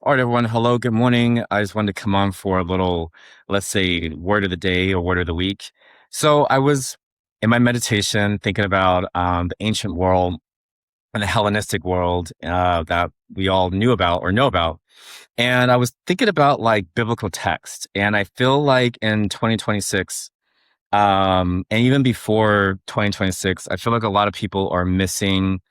All right, everyone. Hello, good morning. I just wanted to come on for a little, let's say, word of the day or word of the week. So I was in my meditation thinking about the ancient world and the Hellenistic world that we all knew about or know about. And I was thinking about like biblical text. And I feel like in 2026, and even before 2026, I feel like a lot of people are missing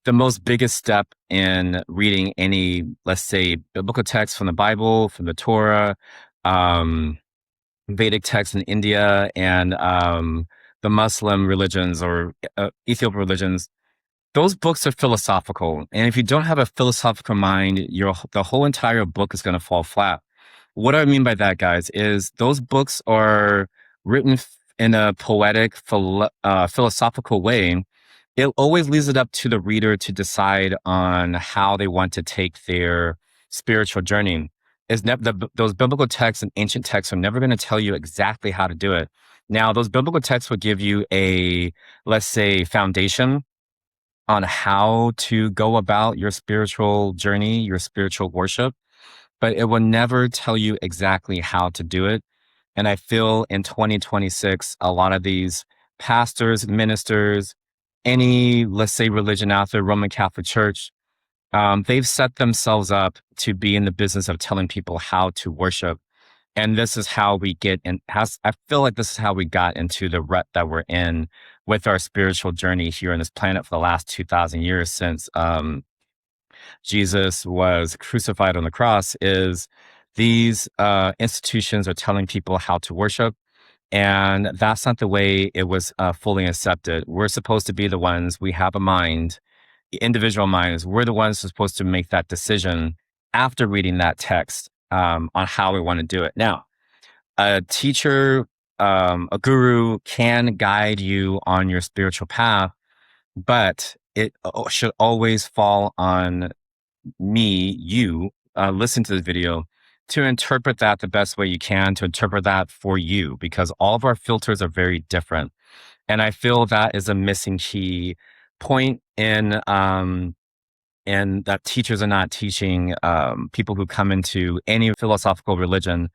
the most biggest step in reading any, let's say, biblical text from the Bible, from the Torah, um, Vedic texts in India, and the Muslim religions or Ethiopian religions. Those books are philosophical, and if you don't have a philosophical mind, the whole entire book is going to fall flat. What I mean by that, guys, is those books are written in a poetic, philosophical way. It always leaves it up to the reader to decide on how they want to take their spiritual journey. Those biblical texts and ancient texts are never going to tell you exactly how to do it. Now, those biblical texts will give you a, let's say, foundation on how to go about your spiritual journey, your spiritual worship, but it will never tell you exactly how to do it. And I feel in 2026, a lot of these pastors, ministers, any, let's say, religion out there, Roman Catholic Church, they've set themselves up to be in the business of telling people how to worship. And this is how we get in. I feel like this is how we got into the rut that we're in with our spiritual journey here on this planet for the last 2,000 years since Jesus was crucified on the cross. Is these institutions are telling people how to worship, and that's not the way it was fully accepted. We're supposed to be the ones. We have a mind, individual minds. We're the ones who are supposed to make that decision after reading that text on how we want to do it. Now, a teacher, a guru can guide you on your spiritual path, but it should always fall on you, listen to the video to interpret that the best way you can, to interpret that for you, because all of our filters are very different. And I feel that is a missing key point in that teachers are not teaching people who come into any philosophical religion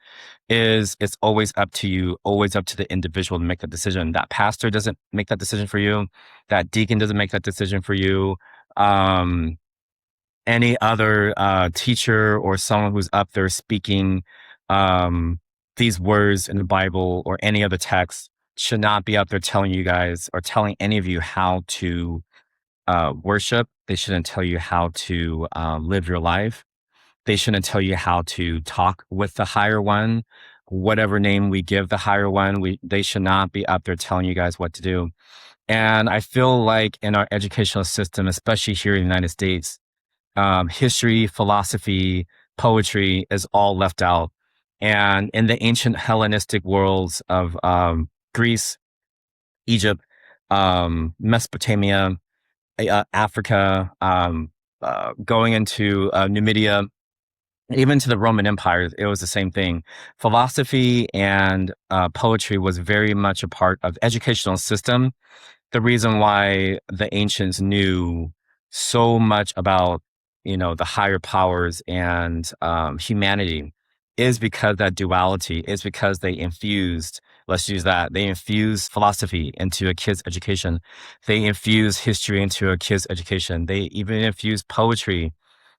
is it's always up to you, always up to the individual to make the decision. That pastor doesn't make that decision for you. That deacon doesn't make that decision for you. Um, any other teacher or someone who's up there speaking um, these words in the Bible or any other text should not be up there telling you guys or telling any of you how to worship. They shouldn't tell you how to live your life. They shouldn't tell you how to talk with the higher one, whatever name we give the higher one. They should not be up there telling you guys what to do. And I feel like in our educational system, especially here in the United States, history, philosophy, poetry is all left out. And in the ancient Hellenistic worlds of Greece, Egypt, Mesopotamia, Africa, going into Numidia, even to the Roman Empire, it was the same thing. Philosophy and poetry was very much a part of the educational system. The reason why the ancients knew so much about, the higher powers and humanity is because that duality is because they infused, let's use that, they infused philosophy into a kid's education. They infused history into a kid's education. They even infused poetry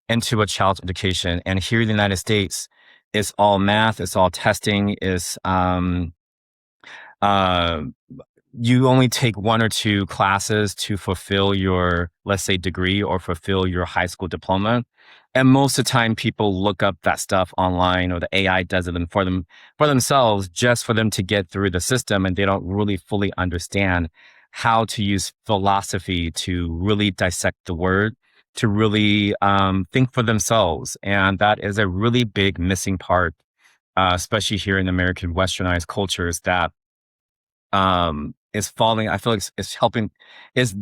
into a child's education. And here in the United States, it's all math, it's all testing, it's uh, you only take one or two classes to fulfill your, let's say, degree or fulfill your high school diploma. And most of the time people look up that stuff online or the AI does it for themselves, just for them to get through the system. And they don't really fully understand how to use philosophy to really dissect the word, to really think for themselves. And that is a really big missing part, especially here in American westernized cultures that is falling. I feel like it's helping, is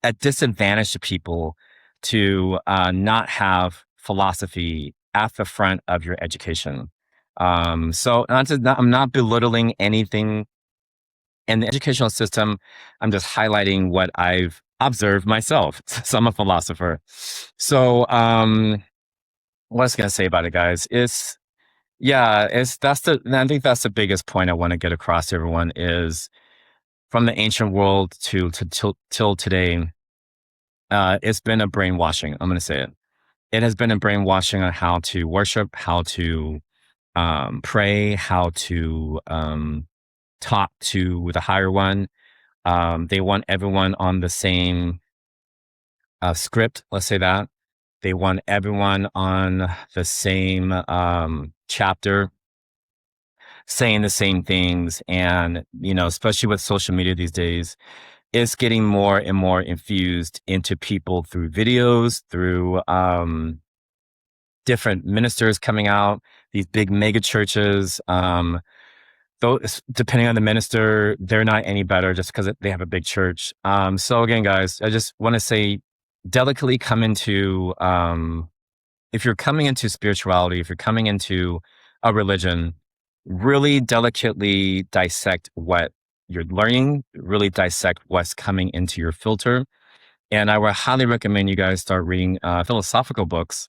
a disadvantage to people to not have philosophy at the front of your education. So I'm not belittling anything in the educational system. I'm just highlighting what I've observed myself. So I'm a philosopher. So what I was gonna say about it, guys, is yeah, it's that's the and I think that's the biggest point I want to get across to everyone is from the ancient world to till today, it's been a brainwashing. I'm gonna say it. It has been a brainwashing on how to worship, how to pray, how to talk to the higher one. They want everyone on the same script. Let's say that they want everyone on the same chapter, saying the same things, and especially with social media these days, it's getting more and more infused into people through videos, through different ministers coming out, these big mega churches. Those, depending on the minister, they're not any better just because they have a big church. So again, guys, I just want to say, delicately come into if you're coming into spirituality, if you're coming into a religion, really delicately dissect what you're learning, really dissect what's coming into your filter. And I would highly recommend you guys start reading philosophical books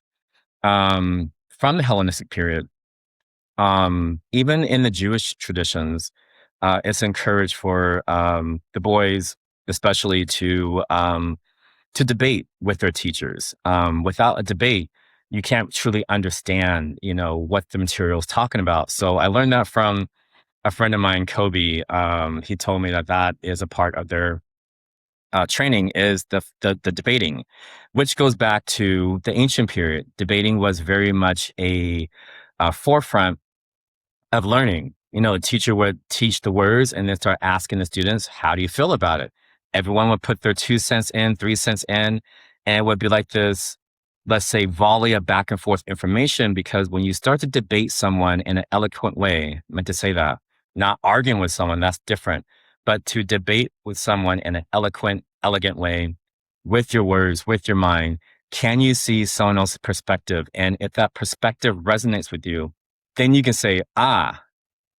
from the Hellenistic period. Even in the Jewish traditions, it's encouraged for the boys, especially, to debate with their teachers. Without a debate, you can't truly understand, what the material is talking about. So I learned that from a friend of mine, Kobe. He told me that that is a part of their training is the debating, which goes back to the ancient period. Debating was very much a forefront of learning. The teacher would teach the words and then start asking the students, how do you feel about it? Everyone would put their 2 cents in, 3 cents in, and it would be like this, let's say, volley of back and forth information. Because when you start to debate someone in an eloquent way, I meant to say that, not arguing with someone, that's different, but to debate with someone in an eloquent, elegant way, with your words, with your mind, can you see someone else's perspective? And if that perspective resonates with you, then you can say, I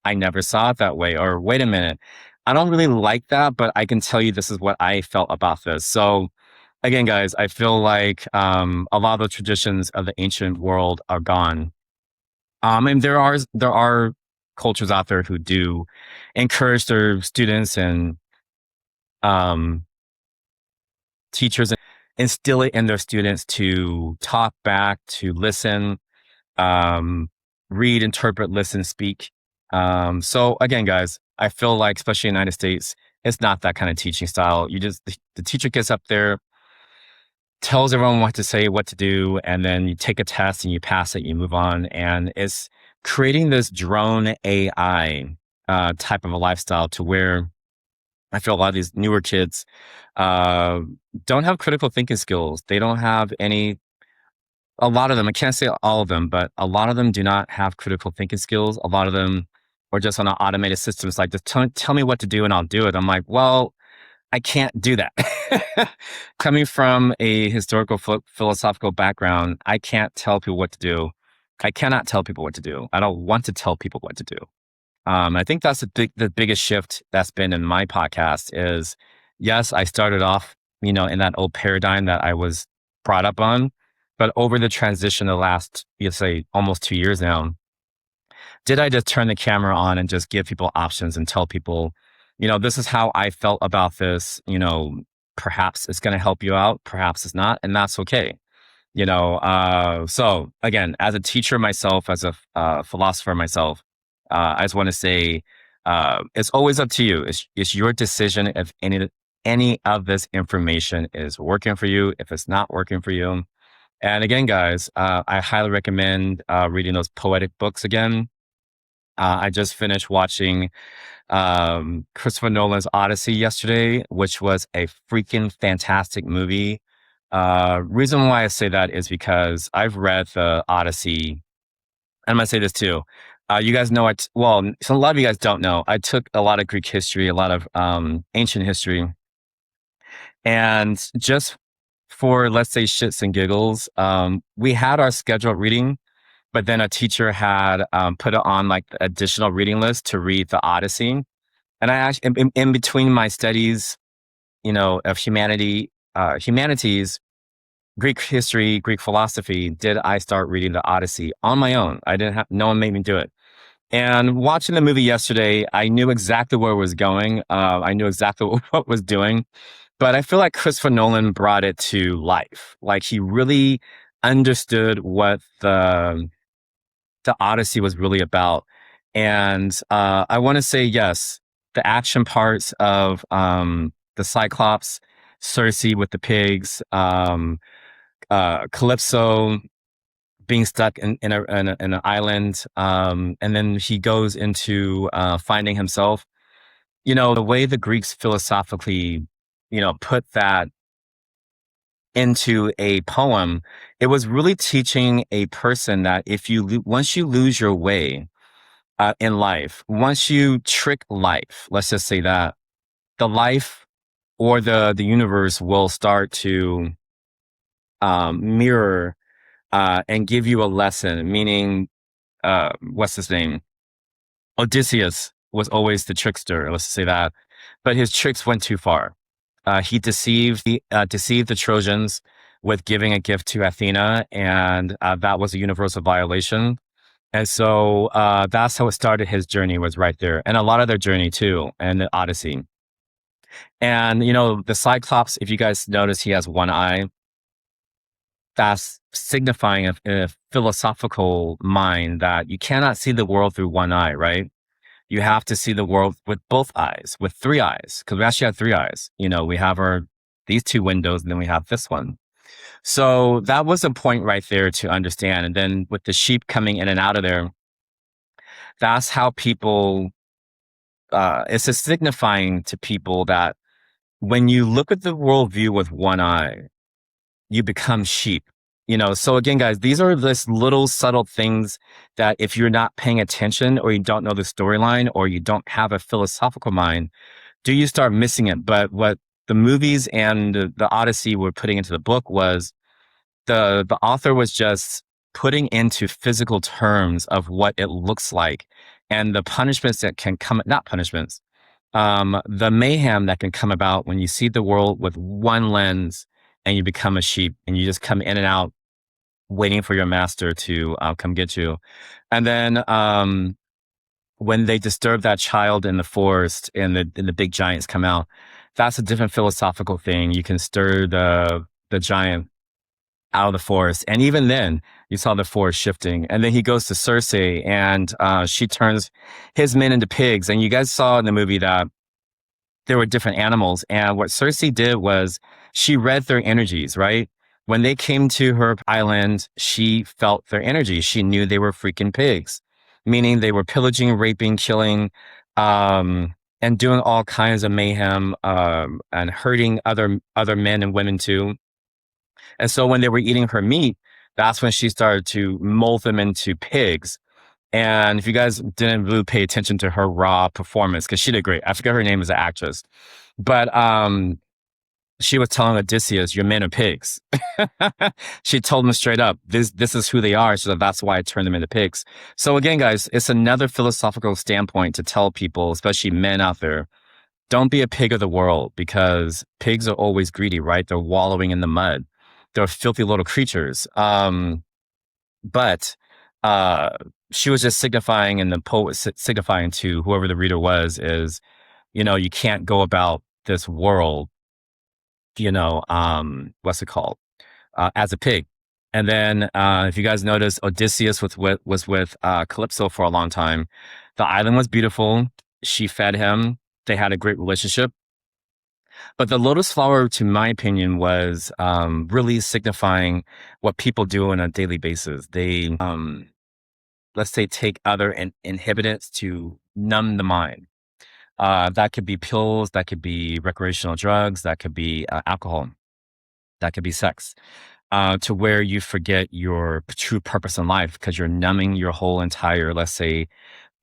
never saw it that way. Or wait a minute, I don't really like that, but I can tell you this is what I felt about this. So again, guys, I feel like a lot of the traditions of the ancient world are gone. And there are cultures out there who do encourage their students and um, teachers instill it in their students to talk back, to listen, um, read, interpret, listen, speak. So again, guys, I feel like, especially in the United States, it's not that kind of teaching style. The teacher gets up there, tells everyone what to say, what to do, and then you take a test and you pass it, you move on. And it's creating this drone AI type of a lifestyle to where I feel a lot of these newer kids uh, don't have critical thinking skills. They don't have any a lot of them, I can't say all of them, but a lot of them do not have critical thinking skills. A lot of them are just on an automated systems like, just tell me what to do and I'll do it. I'm like, well, I can't do that. Coming from a historical philosophical background, I can't tell people what to do. I cannot tell people what to do. I don't want to tell people what to do. I think that's the biggest shift that's been in my podcast is, yes, I started off, in that old paradigm that I was brought up on, but over the transition the last, you say, almost 2 years now, did I just turn the camera on and just give people options and tell people, this is how I felt about this, perhaps it's going to help you out, perhaps it's not, and that's okay. So again, as a teacher myself, as a philosopher myself, I just want to say, it's always up to you. It's your decision if any of this information is working for you, if it's not working for you. And again, guys, I highly recommend reading those poetic books again. I just finished watching Christopher Nolan's Odyssey yesterday, which was a freaking fantastic movie. Reason why I say that is because I've read the Odyssey. And I'm gonna say this too. You guys know so a lot of you guys don't know. I took a lot of Greek history, a lot of ancient history, and just for, let's say, shits and giggles, we had our scheduled reading, but then a teacher had put it on like the additional reading list to read the Odyssey. And I actually, in between my studies, of humanities, Greek history, Greek philosophy, did I start reading the Odyssey on my own. I didn't have, no one made me do it. And watching the movie yesterday, I knew exactly where it was going. I knew exactly what it was doing. But I feel like Christopher Nolan brought it to life. Like he really understood what the Odyssey was really about. And I want to say yes, the action parts of the Cyclops, Cersei with the pigs, Calypso being stuck in an island, and then he goes into finding himself. You know, the way the Greeks philosophically, put that into a poem, it was really teaching a person that if once you lose your way in life, once you trick life, let's just say that the life or the universe will start to mirror and give you a lesson. Meaning, what's his name? Odysseus was always the trickster. Let's say that, but his tricks went too far. He deceived the Trojans with giving a gift to Athena, and that was a universal violation. And so that's how it started. His journey was right there, and a lot of their journey too, and the Odyssey. And the Cyclops. If you guys notice, he has one eye. That's signifying a philosophical mind that you cannot see the world through one eye, right? You have to see the world with both eyes, with three eyes, because we actually have three eyes. We have these two windows, and then we have this one. So that was a point right there to understand. And then with the sheep coming in and out of there, that's how people, it's a signifying to people that when you look at the worldview with one eye, you become sheep. So again, guys, these are just little subtle things that if you're not paying attention, or you don't know the storyline, or you don't have a philosophical mind, do you start missing it? But what the movies and the Odyssey were putting into the book was the author was just putting into physical terms of what it looks like, and the punishments that can come, not punishments, the mayhem that can come about when you see the world with one lens and you become a sheep and you just come in and out waiting for your master to come get you. And then when they disturb that child in the forest and the big giants come out, that's a different philosophical thing. You can stir the giant out of the forest. And even then, you saw the forest shifting. And then he goes to Cersei, and she turns his men into pigs. And you guys saw in the movie that there were different animals. And what Cersei did was she read their energies, right? When they came to her island, she felt their energy. She knew they were freaking pigs, meaning they were pillaging, raping, killing, and doing all kinds of mayhem, and hurting other men and women too. And so when they were eating her meat, that's when she started to mold them into pigs. And if you guys didn't really pay attention to her raw performance, because she did great. I forget her name as an actress, but she was telling Odysseus, "Your men are pigs." She told him straight up, "This is who they are." So that's why I turned them into pigs. So again, guys, it's another philosophical standpoint to tell people, especially men out there, don't be a pig of the world, because pigs are always greedy, right? They're wallowing in the mud. They're filthy little creatures. But she was just signifying, and the poet was signifying to whoever the reader was, is, you can't go about this world, what's it called? As a pig. And then if you guys notice, Odysseus was with Calypso for a long time. The island was beautiful. She fed him. They had a great relationship. But the lotus flower, to my opinion, was really signifying what people do on a daily basis. They, let's say, take other inhibitants to numb the mind. That could be pills, that could be recreational drugs, that could be alcohol, that could be sex, to where you forget your true purpose in life because you're numbing your whole entire, let's say,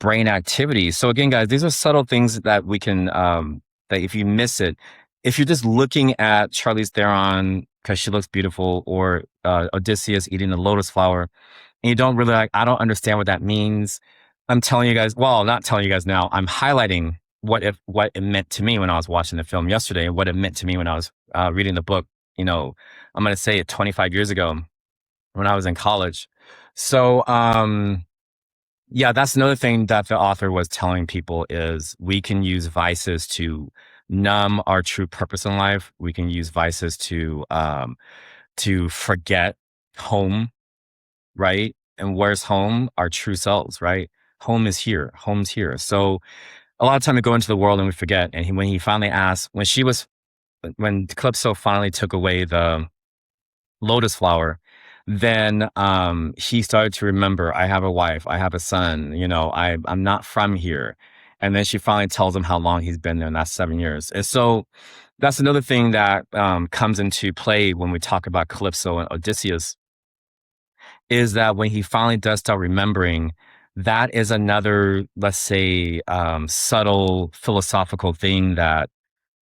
brain activity. So again, guys, these are subtle things that we can, that if you miss it, if you're just looking at Charlize Theron because she looks beautiful, or Odysseus eating the lotus flower, and you don't really I don't understand what that means. I'm telling you guys, well, not telling you guys now, I'm highlighting what it meant to me when I was watching the film yesterday, and what it meant to me when I was reading the book. you know, I'm going to say it 25 years ago when I was in college. So, yeah, that's another thing that the author was telling people is we can use vices to numb our true purpose in life. We can use vices to forget home, right? And where's home? Our true selves, right? Home is here. Home's here. So a lot of time we go into the world and we forget. And when he finally asked, when Calypso finally took away the lotus flower, then he started to remember, I have a wife, I have a son, I'm not from here. And then she finally tells him how long he's been there, and that's 7 years. And so that's another thing that comes into play when we talk about Calypso and Odysseus, is that when he finally does start remembering, that is another, let's say, subtle philosophical thing that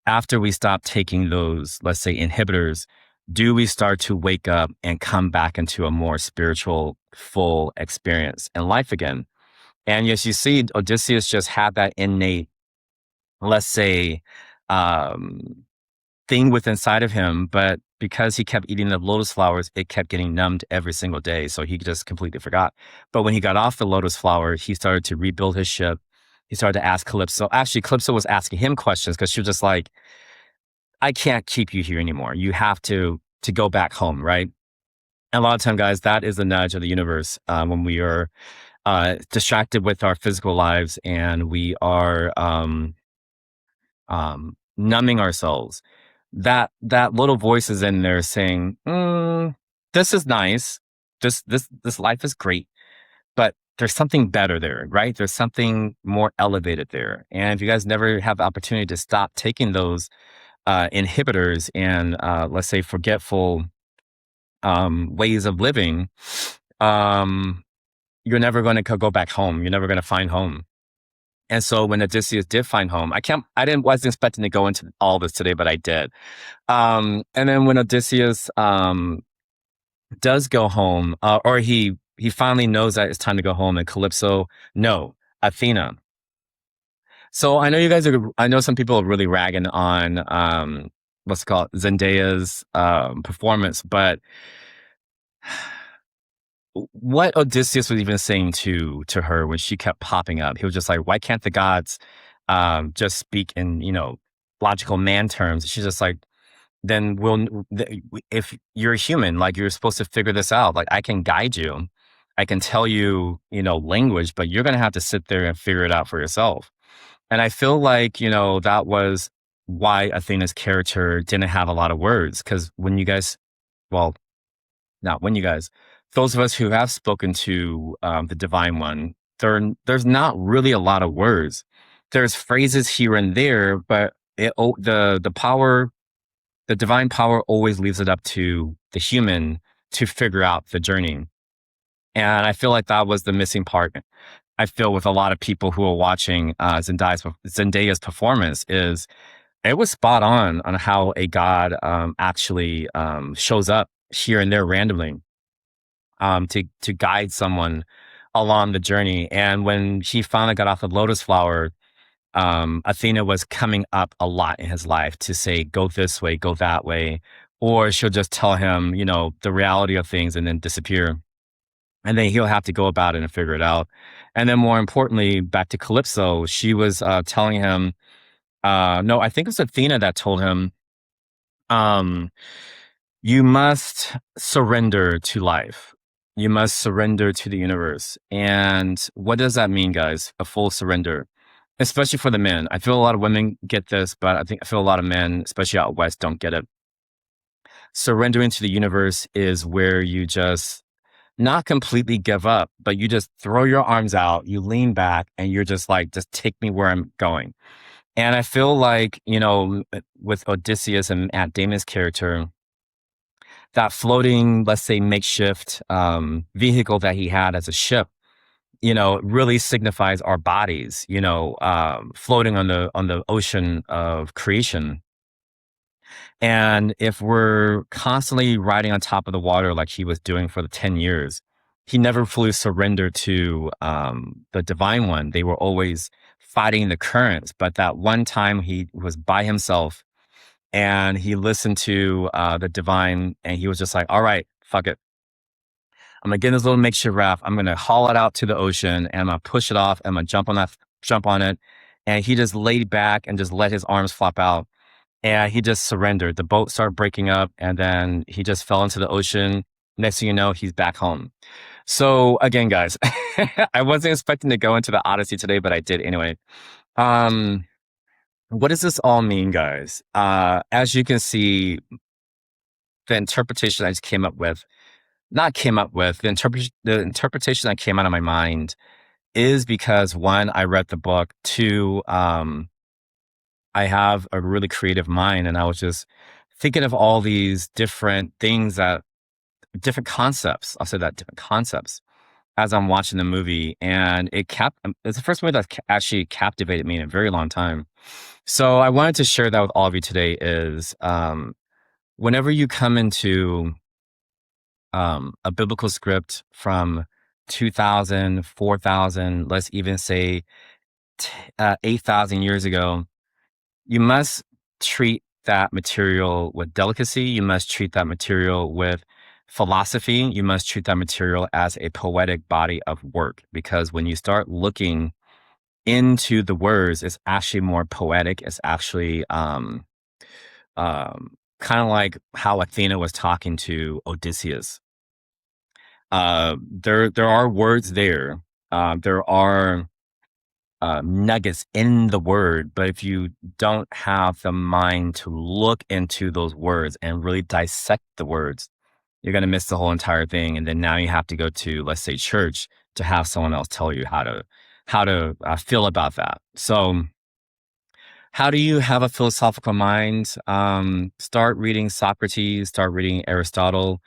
after we stop taking those, let's say, inhibitors, do we start to wake up and come back into a more spiritual, full experience in life again? And yes, you see, Odysseus just had that innate, let's say, um, thing within inside of him, but because he kept eating the lotus flowers, it kept getting numbed every single day. So he just completely forgot. But when he got off the lotus flower, he started to rebuild his ship. He started to ask Calypso. Actually, Calypso was asking him questions because she was just like, I can't keep you here anymore. You have to go back home, right? And a lot of time, guys, that is the nudge of the universe when we are distracted with our physical lives and we are numbing ourselves. That little voice is in there saying, "This is nice. This life is great, but there's something better there, right? There's something more elevated there." And if you guys never have the opportunity to stop taking those inhibitors and let's say forgetful ways of living, um, you're never going to go back home. You're never going to find home. And so when Odysseus did find home, wasn't expecting to go into all this today, but I did. And then when Odysseus does go home, or he finally knows that it's time to go home, and Calypso, no, Athena. So I know some people are really ragging on what's it called, Zendaya's performance, but what Odysseus was even saying to her when she kept popping up, he was just like, why can't the gods just speak in, logical man terms? She's just like, then if you're a human, like you're supposed to figure this out. Like I can guide you. I can tell you, language, but you're going to have to sit there and figure it out for yourself. And I feel like, that was why Athena's character didn't have a lot of words. Because well, not when you guys, those of us who have spoken to the Divine One, there's not really a lot of words. There's phrases here and there, but the power, the divine power always leaves it up to the human to figure out the journey. And I feel like that was the missing part. I feel with a lot of people who are watching Zendaya's performance is it was spot on how a god actually shows up here and there randomly to guide someone along the journey. And when he finally got off the lotus flower, Athena was coming up a lot in his life to say, go this way, go that way. Or she'll just tell him, the reality of things and then disappear. And then he'll have to go about it and figure it out. And then more importantly, back to Calypso, she was telling him, no, I think it was Athena that told him, you must surrender to life. You must surrender to the universe. And what does that mean, guys? A full surrender, especially for the men. I feel a lot of women get this, but I feel a lot of men, especially out west, don't get it. Surrendering to the universe is where you just not completely give up, but you just throw your arms out, you lean back, and you're just like, just take me where I'm going. And I feel like, with Odysseus and Matt Damon's character, that floating, let's say, makeshift vehicle that he had as a ship, really signifies our bodies, floating on the ocean of creation. And if we're constantly riding on top of the water like he was doing for the 10 years, he never fully surrendered to the Divine One. They were always fighting the currents. But that one time he was by himself and he listened to the divine, and he was just like, all right, fuck it. I'm gonna get in this little makeshift raft. I'm gonna haul it out to the ocean, and I'm gonna push it off. And I'm gonna jump on it. And he just laid back and just let his arms flop out. And he just surrendered. The boat started breaking up, and then he just fell into the ocean. Next thing you know, he's back home. So again, guys, I wasn't expecting to go into the Odyssey today, but I did anyway. Um, what does this all mean, guys? As you can see, the interpretation I just came up with, not came up with, the interpretation that came out of my mind is because one, I read the book. Two, I have a really creative mind, and I was just thinking of all these different things different concepts. I'll say that different concepts as I'm watching the movie, and it's the first movie that actually captivated me in a very long time. So I wanted to share that with all of you today. Is whenever you come into a biblical script from 2000, 4,000, let's even say 8,000 years ago, you must treat that material with delicacy. You must treat that material with philosophy. You must treat that material as a poetic body of work, because when you start looking into the words, it's actually more poetic. It's actually kind of like how Athena was talking to Odysseus. There are words there. There are nuggets in the word, but if you don't have the mind to look into those words and really dissect the words, you're going to miss the whole entire thing. And then now you have to go to, let's say, church to have someone else tell you how to feel about that. So, how do you have a philosophical mind? Start reading Socrates. Start reading Aristotle.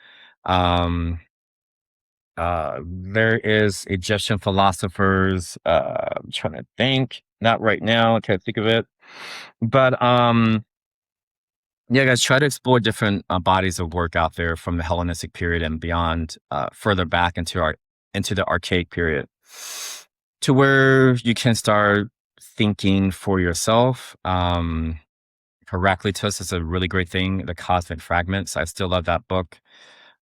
Um, there is Egyptian philosophers. I'm trying to think. Not right now. I can't think of it. But yeah, guys, try to explore different bodies of work out there from the Hellenistic period and beyond, further back into the archaic period, to where you can start thinking for yourself. Heraclitus is a really great thing. The Cosmic Fragments. I still love that book.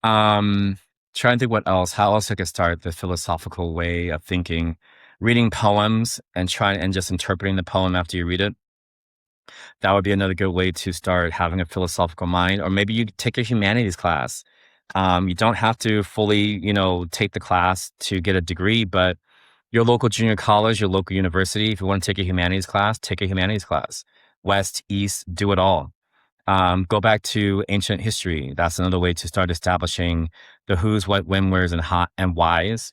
Um, Trying to think what else. How else I could start the philosophical way of thinking. Reading poems and trying and just interpreting the poem after you read it. That would be another good way to start having a philosophical mind. Or maybe you take a humanities class. You don't have to fully, take the class to get a degree, but your local junior college, your local university, if you want to take a humanities class, take a humanities class. West, East, do it all. Go back to ancient history. That's another way to start establishing the who's, what, when, where's, and how and why's.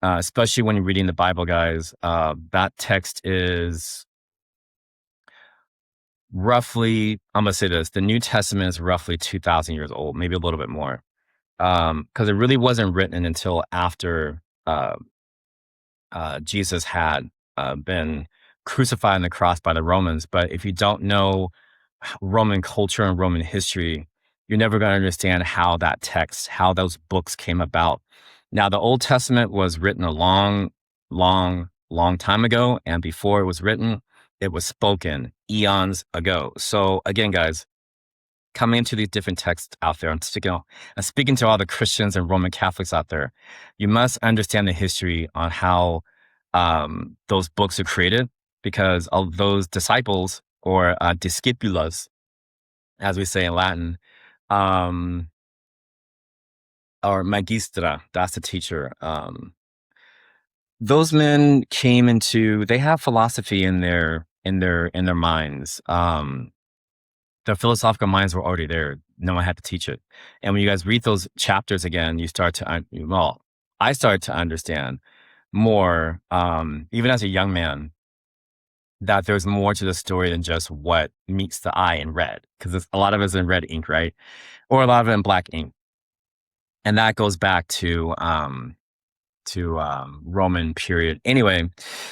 Especially when you're reading the Bible, guys. That text is roughly, I'm gonna say this: the New Testament is roughly 2,000 years old, maybe a little bit more, because it really wasn't written until after Jesus had been crucified on the cross by the Romans. But if you don't know Roman culture and Roman history, you're never going to understand how that text, how those books came about. Now, the Old Testament was written a long, long, long time ago. And before it was written, it was spoken eons ago. So again, guys, coming into these different texts out there, I'm speaking to all the Christians and Roman Catholics out there. You must understand the history on how those books are created, because of those disciples, or discipulas, as we say in Latin, um, or magistra, that's the teacher. Those men they have philosophy in their minds. Their philosophical minds were already there. No one had to teach it. And when you guys read those chapters again, you start to, I started to understand more, even as a young man, that there's more to the story than just what meets the eye in red, because a lot of it is in red ink, right? Or a lot of it in black ink. And that goes back to Roman period. Anyway,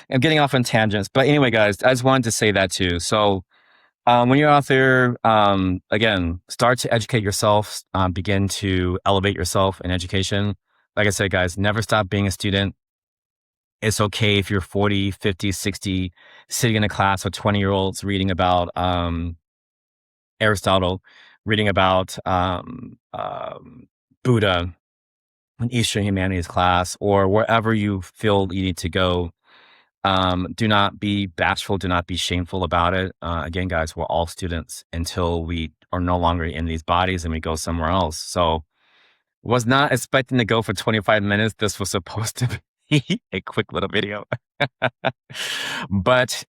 I'm getting off on tangents, but anyway, guys, I just wanted to say that too. So when you're out there, again, start to educate yourself, begin to elevate yourself in education. Like I said, guys, never stop being a student. It's okay if you're 40, 50, 60, sitting in a class with 20-year-olds reading about Aristotle, reading about Buddha in Eastern Humanities class, or wherever you feel you need to go. Do not be bashful. Do not be shameful about it. Again, guys, we're all students until we are no longer in these bodies and we go somewhere else. So, was not expecting to go for 25 minutes. This was supposed to be a quick little video. But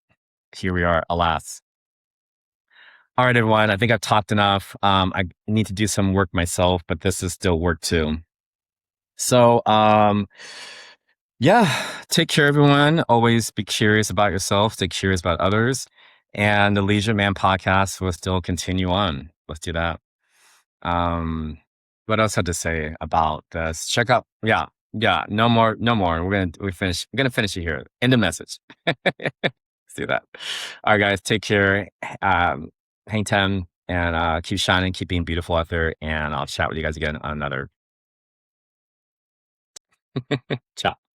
here we are, alas. All right, everyone. I think I've talked enough. I need to do some work myself, but this is still work too. So, yeah, take care, everyone. Always be curious about yourself, stay curious about others. And the Leisure Man podcast will still continue on. Let's do that. Um, what else had to say about this? Check out, yeah, no more, no more. We're gonna finish it here. End the message. Let's do that. All right, guys, take care. Um, hang ten and keep shining, keep being beautiful out there. And I'll chat with you guys again on another. Ciao.